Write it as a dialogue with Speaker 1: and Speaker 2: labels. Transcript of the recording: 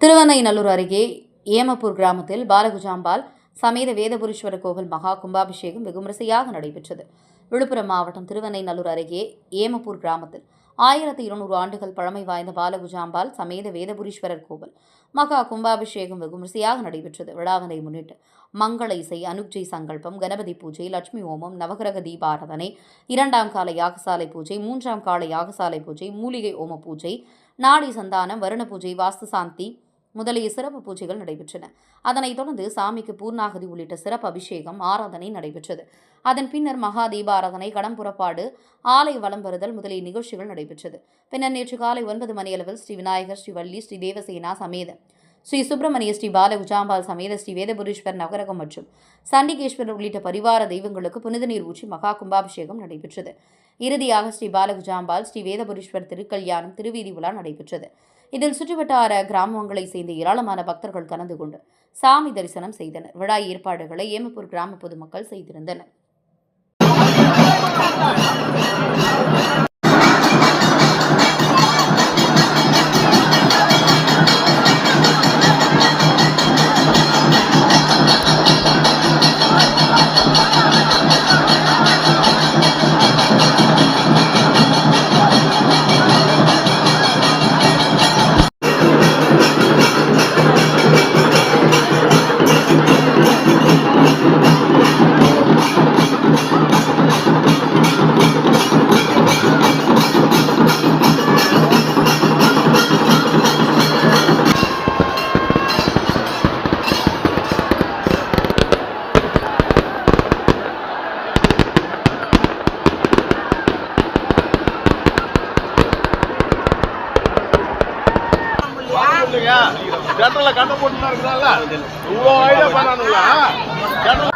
Speaker 1: திருவெண்ணைநல்லூர் அருகே ஏமப்பூர் கிராமத்தில் பாலகுஜாம்பாள் சமேத வேதபுரீஸ்வரர் கோவில் மகா கும்பாபிஷேகம் வெகுவிமரிசையாக நடைபெற்றது. விழுப்புரம் மாவட்டம் திருவெண்ணைநல்லூர் அருகே ஏமப்பூர் கிராமத்தில் 1200 ஆண்டுகள் பழமை வாய்ந்த பாலகுஜாம்பாள் சமேத வேதபுரீஸ்வரர் கோவில் மகா கும்பாபிஷேகம் வெகுவிமரிசையாக நடைபெற்றது. விழாவினை முன்னிட்டு மங்கள இசை, அனுஜை சங்கல்பம், கணபதி பூஜை, லட்சுமி ஹோமம், நவகிரக தீபாராதனை, 2ஆம் கால யாகசாலை பூஜை, 3ஆம் கால யாகசாலை பூஜை, மூலிகை ஓம பூஜை, நாடி சந்தானம், வருண பூஜை, வாஸ்து சாந்தி முதலிய சிறப்பு பூஜைகள் நடைபெற்றன. அதனைத் தொடர்ந்து சாமிக்கு பூர்ணாகதி உள்ளிட்ட சிறப்பு அபிஷேகம், ஆராதனை நடைபெற்றது. அதன் பின்னர் மகா தீபாராதனை, கடம் புறப்பாடு, ஆலய வலம் வருதல் முதலிய நிகழ்ச்சிகள் நடைபெற்றது. பின்னர் நேற்று காலை 9 மணியளவில் ஸ்ரீ விநாயகர், ஸ்ரீ வள்ளி, ஸ்ரீ தேவசேனா சமேத ஸ்ரீ சுப்பிரமணிய, ஸ்ரீ பாலகுஜாம்பாள் சமேத ஸ்ரீ வேதபுரீஸ்வர் நவகிரகம் மற்றும் சண்டிகேஸ்வரர் உள்ளிட்ட பரிவார தெய்வங்களுக்கு புனித நீர் ஊற்றி மகா கும்பாபிஷேகம் நடைபெற்றது. இறுதியாக ஸ்ரீ பாலகுஜாம்பாள், ஸ்ரீ வேதபுரீஸ்வர் திருக்கல்யாணம், திருவீதி விழா நடைபெற்றது. இதில் சுற்றுவட்டார கிராமங்களைச் சேர்ந்த ஏராளமான பக்தர்கள் கலந்து கொண்டு சாமி தரிசனம் செய்தனர். விழா ஏற்பாடுகளை ஏமப்பூர் கிராம பொதுமக்கள் செய்திருந்தனர்.
Speaker 2: ஜெனரல்ல கண்ணை போட்டுனா இருக்கிறான்ல இவ்வளோ ஐடியா பண்ணானுங்களா